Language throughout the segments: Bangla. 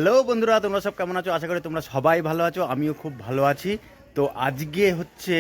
হ্যালো বন্ধুরা, তোমরা সব কেমন আছো? আশা করি তোমরা সবাই ভালো আছো, আমিও খুব ভালো আছি। তো আজকে হচ্ছে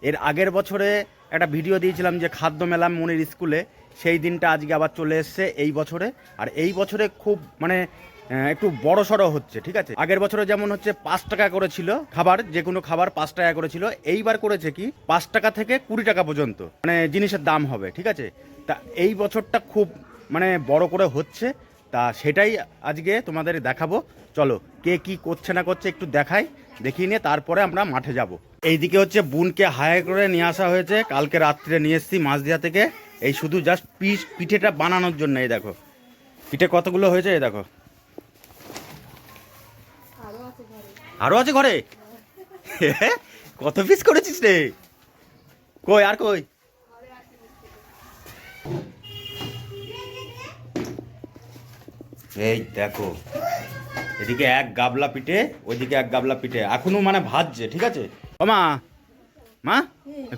এর আগের বছরে একটা ভিডিও দিয়েছিলাম যে খাদ্য মেলা মনির স্কুলে, সেই দিনটা আজকে আবার চলে এসছে এই বছরে। আর এই বছরে খুব মানে একটু বড় সড়ো হচ্ছে, ঠিক আছে? আগের বছরে যেমন হচ্ছে 5 টাকা করে ছিল খাবার, যে কোনো খাবার 5 টাকা করে ছিল। এইবার করেছে কি 5 টাকা থেকে 20 টাকা পর্যন্ত মানে জিনিসের দাম হবে, ঠিক আছে? তা এই বছরটা খুব মানে বড় করে হচ্ছে, তা সেটাই আজকে তোমাদের দেখাবো। চলো কে কি করছে না করছে একটু দেখাই, দেখিয়ে নিয়ে তারপরে আমরা মাঠে যাব। এইদিকে হচ্ছে বোনকে হায়ার করে নিয়ে আসা হয়েছে, কালকে রাত্রে নিয়ে এসেছি মাছদিয়া থেকে। এই শুধু জাস্ট পিঠেটা বানানোর জন্য। এই দেখো পিঠে কতগুলো হয়েছে, এই দেখো। আরো আছে ঘরে? কত পিস করেছিস রে? কই আর কই? এই দেখো, এদিকে এক গাবলা পিঠে, ওইদিকে এক গাবলা পিঠে এখনো মানে ভাজছে, ঠিক আছে? ও মা, মা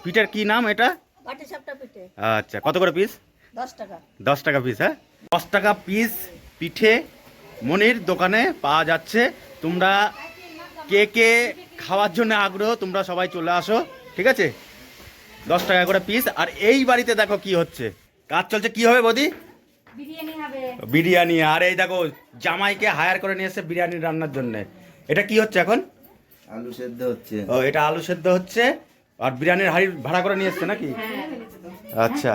পিঠের কি নাম এটা? পাটিসাপটা পিঠে। আচ্ছা, কত করে পিস? 10 টাকা। 10 টাকা পিস, হ্যাঁ? 10 টাকা পিস পিঠে মনির দোকানে পাওয়া যাচ্ছে। তোমরা কে কে খাওয়ার জন্য আগ্রহ তোমরা সবাই চলে আসো, ঠিক আছে? 10 টাকা করে পিস। আর এই বাড়িতে দেখো কি হচ্ছে, কাজ চলছে। কি হবে বৌদি? বিরিয়ানি হবে। বিরিয়ানি। আর এই দেখো জামাইকে হায়ার করে নিয়ে এসে বিরিয়ানি রান্নার জন্য। এটা কি হচ্ছে এখন? আলু সেদ্ধ হচ্ছে। ও, এটা আলু সেদ্ধ হচ্ছে। আর বিরিয়ানির হাঁড়ি ভাড়া করে নিয়ে এসছে নাকি? আচ্ছা,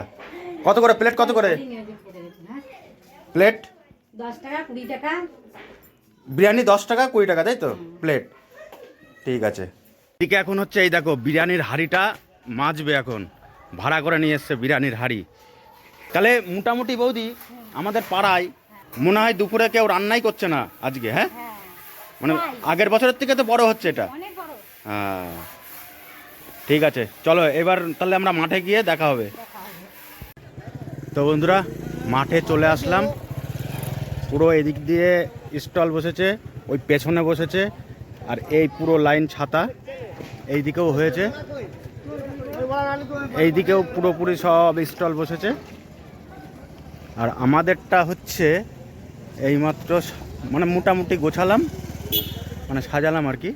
কত করে প্লেট? কত করে প্লেট? 10 টাকা 20 টাকা। বিরিয়ানি 10 টাকা 20 টাকা, তাই তো প্লেট? ঠিক আছে। ঠিক এখন হচ্ছে এই দেখো বিরিয়ানির হাঁড়িটা মাজবে এখন, ভাড়া করে নিয়ে এসছে বিরিয়ানির হাঁড়ি। তাহলে মোটামুটি বৌদি আমাদের পাড়ায় মনে হয় দুপুরে কেউ রান্নাই করছে না আজকে, হ্যাঁ? মানে আগের বছরের থেকে তো বড় হচ্ছে এটা। হ্যাঁ, ঠিক আছে, চলো এবার তাহলে আমরা মাঠে গিয়ে দেখা হবে। তো বন্ধুরা, মাঠে চলে আসলাম। পুরো এদিক দিয়ে স্টল বসেছে, ওই পেছনে বসেছে, আর এই পুরো লাইন ছাতা এই দিকেও হয়েছে, এই দিকেও পুরোপুরি সব স্টল বসেছে। আর আমাদেরটা হচ্ছে এইমাত্র মানে মোটামুটি গোছালাম, মানে সাজালাম আর কি।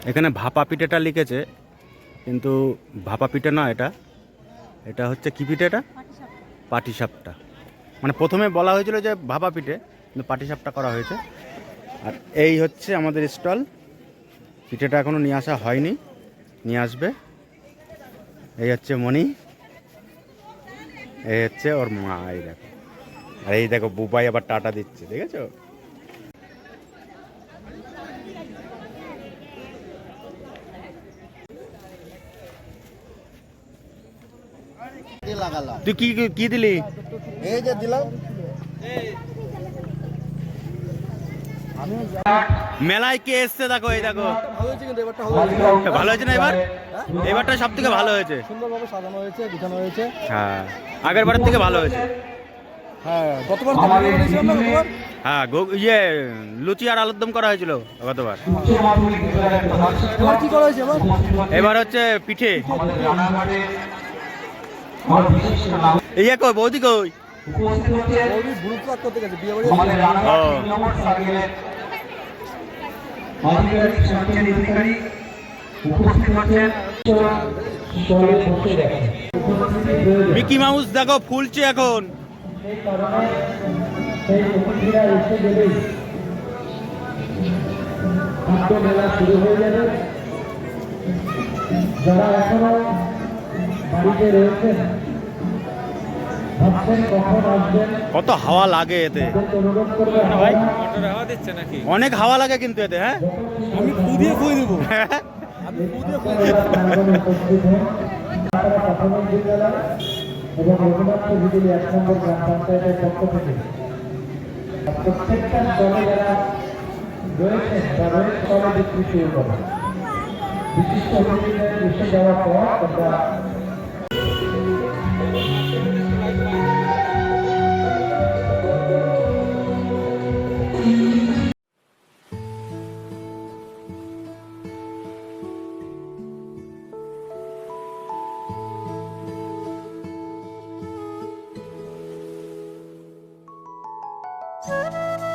এখানে ভাপা পিঠেটা লিখেছে, কিন্তু ভাপা পিঠে না, এটা এটা হচ্ছে কি পিঠে? এটা পাটিসাপটা। মানে প্রথমে বলা হয়েছিল যে ভাপা পিঠে, কিন্তু পাটিসাপটা করা হয়েছে। আর এই হচ্ছে আমাদের স্টল। পিঠেটা এখনও নিয়ে আসা হয়নি, নিয়ে আসবে। এই হচ্ছে মণি, এই হচ্ছে ওর মা। এই দেখো, আর এই দেখো বুবাই আবার টাটা দিচ্ছে, দেখেছো? তুই কি কি দিলি? এই যে দিলাম। মেলায় কে এসছে দেখো, এই দেখো। ভালো হয়েছে, কিন্তু এবারটা ভালো হয়েছে না এবার? এবারটা সব থেকে ভালো হয়েছে, সুন্দরভাবে সাজানো হয়েছে, গুছানো হয়েছে। হ্যাঁ, আগের বারের থেকে ভালো হয়েছে। হ্যাঁ, গতবার তো আমরা করেছিলাম না, গতবার। হ্যাঁ, ইয়ে লুচি আর আলুর দম করা হয়েছিল গতবার। এবার কি করা হয়েছে এবার? এবার হচ্ছে পিঠে। এই কই বৌদি কই? বৌদি গ্রুপ প্লাগ করতে গেছে, বিয়ে বাড়ি। মিকি মাউস দেখো ফুলছে এখন। যারা এখনো বাড়িতে রয়েছেন, ভাবছেন কখন আসবেন, কত হাওয়া লাগে এতে অনুরোধ করবে ভাই, অনেক হাওয়া লাগে কিন্তু এতে। হ্যাঁ, আমি খুদিয়ে খুঁজে দেবো। উপস্থিত হন। আপনারা প্রাথমিক বিদ্যালয় এবং রঘুনাথ বিদ্যালয় 1 নম্বর গ্রাম পঞ্চায়েতের পক্ষ থেকে প্রত্যেকটা দলে যারা রয়েছেন তাদের স্থলে বিক্রি শুরু করেন। বিশিষ্ট অতিথিদের এসে যাওয়ার পর আমরা Thank you.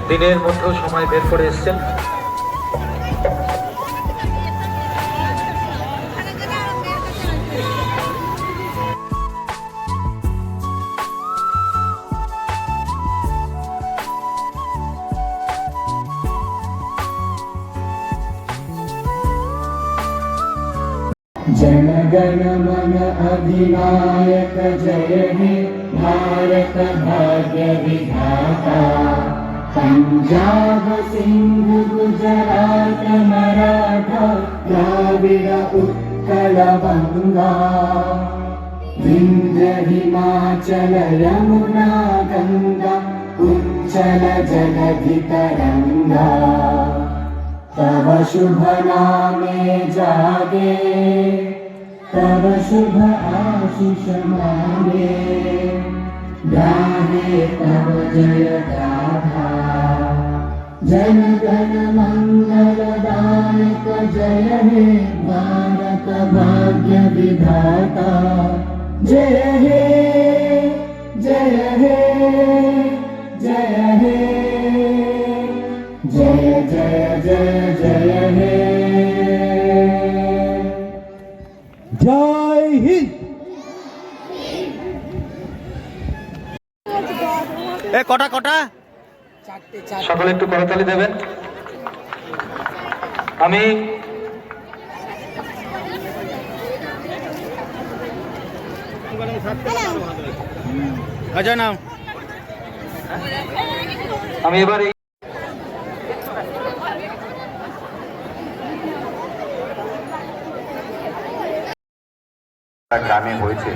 দিনের মধ্যেও সময় বের করে এসেছেন। जन गण मन अधिनायक जय हे भारत भाग्य विधाता। पंजाब सिंध गुजरात मराठा द्राविड़ उत्कल बंगा। विंध्य हिमाचल यमुना गंगा उच्चल जलधि तरंगा। तव शुभ नामे जागे तव शुभ आशीष मांगे। गाहे तव जय गाथा जन गण मंगल दायक जय हे भारत भाग्य विधाता। जय हे जय हे जय हे जय जय जय जय हे। জয় হিন্দ। এ কটা কটা সকলে একটু করতালি দেবেন। আমি আচ্ছা নাও আমি এবার এই গ্রামে হয়েছে।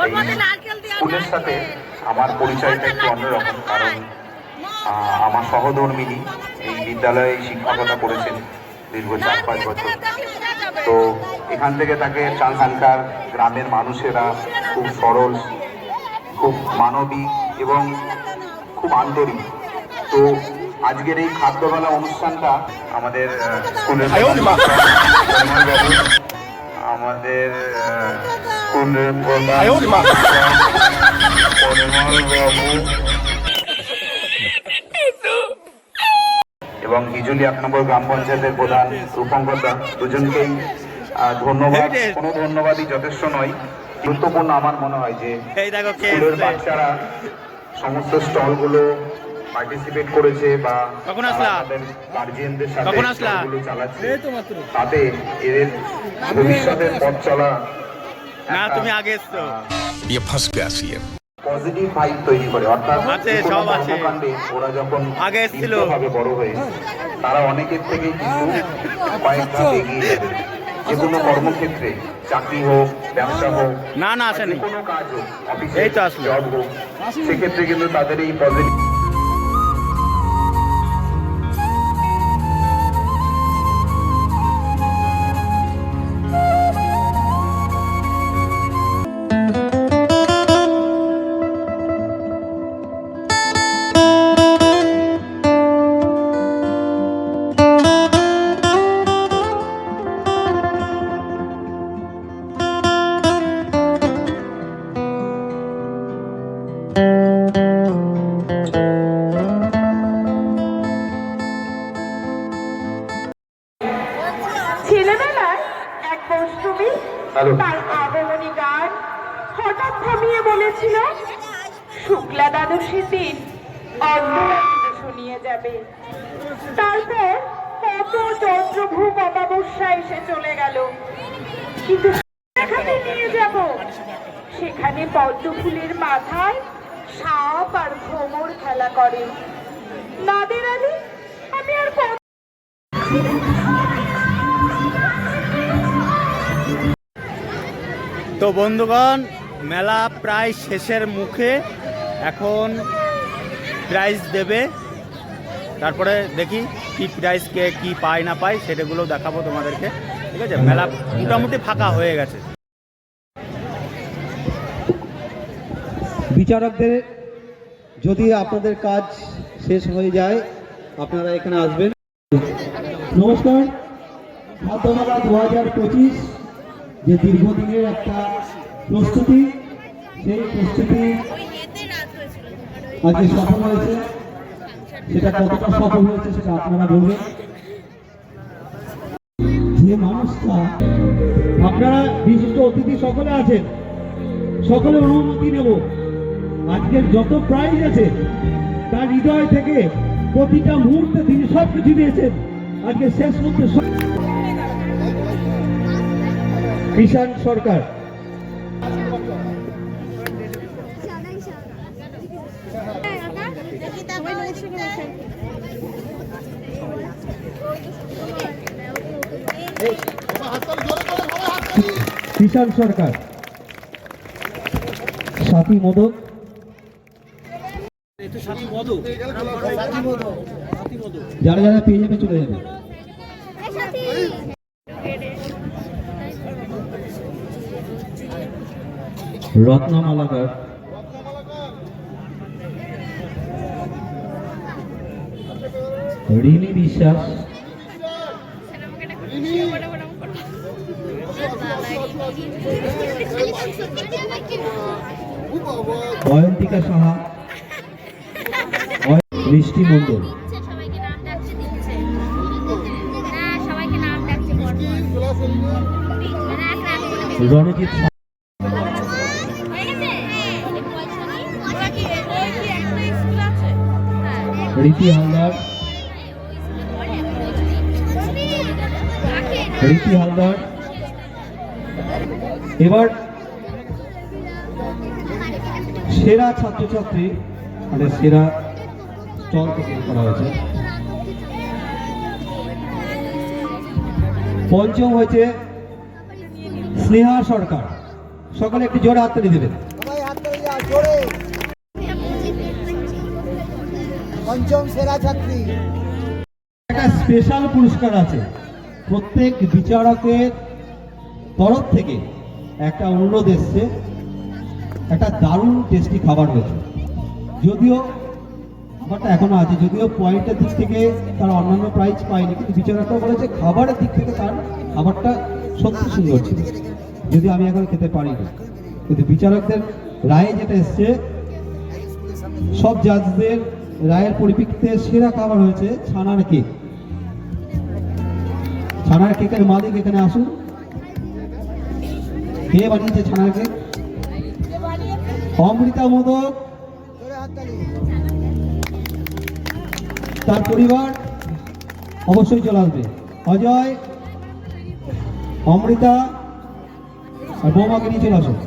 এই স্কুলের সাথে আমার পরিচয়টা একটু অন্যরকম, কারণ আমার সহধর্মিনী এই বিদ্যালয়ে শিক্ষকতা করেছেন দীর্ঘ 4-5 বছর। তো এখান থেকে তাকে এখানকার গ্রামের মানুষেরা খুব সরল, খুব মানবিক এবং খুব আন্তরিক। তো আজকের এই খাদ্যবেলা অনুষ্ঠানটা আমাদের স্কুলের আমাদের স্কুলের এবং হিজুলি 1 নম্বর গ্রাম পঞ্চায়েতের প্রধান রূপঙ্কর দুজনকেই ধন্যবাদ। কোনো ধন্যবাদই যথেষ্ট নয়। গুরুত্বপূর্ণ আমার মনে হয় যে স্কুলের বাচ্চারা সমস্ত স্টলগুলো পার্টিসিপেট করেছে বা গার্জিয়ানদের সাথে স্টলগুলো চালাচ্ছে, তাতে এদের ভবিষ্যতের পথ চলা না তুমি আগে এসছো পজিটিভ ভাইব তৈরি করে। অর্থাৎ সব আছে ওরা যখন আগে এসেছিল ভাবে বড় হয়ে তারা অনেকের থেকে কিন্তু কয়েক ধাপ এগিয়ে যাবে। যে কোনো কর্মক্ষেত্রে, চাকরি হোক, ব্যবসা হোক, না না আসেনি, কোনো কাজ হোক, অফিসে এই তো আসলো, জব হোক, সেক্ষেত্রে কিন্তু তাদের এই পজিটিভ ছেলেবেলায় এক বৈষ্ণবী তার আগমনী গান হঠাৎ থামিয়ে বলেছিল, শুক্লা দ্বাদশীর দিন অর্ধরাত্রিতে শুনিয়ে যাবে। তারপর কত চন্দ্রভূপ অমাবস্যা এসে চলে গেল, কিন্তু সেখানে নিয়ে যাব, সেখানে পদ্ম ফুলের মাথায় সাপ আর ভ্রমর খেলা করে। নাদের আলী আমি আর তো বন্ধুগণ, মেলা প্রায় শেষের মুখে। এখন প্রাইজ দেবে, তারপরে দেখি কি প্রাইজ কে কি পায় না পায় সেটাগুলো দেখাবো তোমাদেরকে। ঠিক আছে, মেলা মোটামুটি ফাঁকা হয়ে গেছে। বিচারকদের যদি আপনাদের কাজ শেষ হয়ে যায় আপনারা এখানে আসবেন। নমস্কার। খাদ্যমেলা 2025 যে দীর্ঘদিনের একটা প্রস্তুতি, সেই প্রস্তুতি আজকে সফল হয়েছে। সেটা কতটা সফল হয়েছে সেটা আপনারা বলবেন। যে মানুষটা, আপনারা বিশিষ্ট অতিথি সকলে আছেন, সকলে অনুমতি নেব, আজকের যত প্রাইজ আছে তার হৃদয় থেকে প্রতিটা মুহূর্তে তিনি সব কিছু দিয়েছেন। আজকে শেষ মুহূর্তে কিষাণ সরকার, কিষাণ সরকার, সাথী মোদক, যারা যারা পেয়ে যাবে চলে যাবে। রত্নমালাকার, রিমি বিশ্বাস, অয়ন্তিকা সাহা, বৃষ্টি মণ্ডল, সবাইকে নাম ডাকছে দিচ্ছে না, সবাইকে নাম ডাকছে রণজিৎ, রীতি হালদার, রীতি হালদার। এবার সেরা ছাত্রছাত্রী মানে সেরা স্টল থেকে করা হয়েছে। পঞ্চম হয়েছে স্নেহা সরকার। সকলে একটু জোরে হাততালি দেবেন। পঞ্চম সেরা ছাত্রী। একটা স্পেশাল পুরস্কার আছে, প্রত্যেক বিচারকের তরফ থেকে একটা অনুরোধ এসছে, একটা দারুণ টেস্টি খাবার হয়েছে। যদিও খাবারটা এখনো আছে, যদিও পয়েন্টের দিক থেকে তারা অন্যান্য প্রাইজ পায়নি, কিন্তু বিচারকরা বলেছে খাবারের দিক থেকে তার খাবারটা সত্যি সুন্দর ছিল, যদি আমি এখন খেতে পারিনি। কিন্তু বিচারকদের রায়ে যেটা এসছে, সব জাজদের রায়ের পরিপ্রেক্ষিতে সেরা খাবার হয়েছে ছানার কেক। ছানার কেকের মালিক এখানে আসুন। কে বানিয়েছে ছানার কেক? অমৃতা মোদক, তার পরিবার অবশ্যই চলে আসবে। অজয়, অমৃতা আর বৌমাকে নিয়ে চলে আসুন।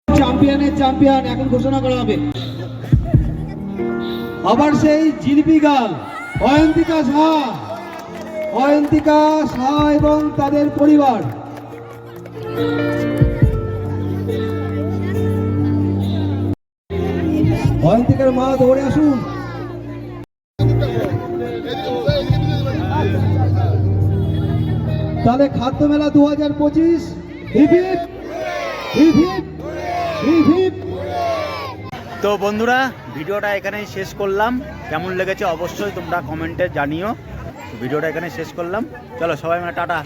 চ্যাম্পিয়নের চ্যাম্পিয়ন এখন ঘোষণা করা হবে। আবার সেই জিলিপি গাল অয়ন্তিকা সাহা, অয়ন্তিকা সাহা এবং তাদের পরিবার। অয়ন্তিকার মা দৌড়ে আসুন। তাহলে খাদ্য মেলা 2025 তো বন্ধুরা, ভিডিওটা এখানেই শেষ করলাম। কেমন লেগেছে অবশ্যই তোমরা কমেন্টে জানিও। ভিডিওটা এখানে শেষ করলাম, চলো সবাই মিলে টাটা।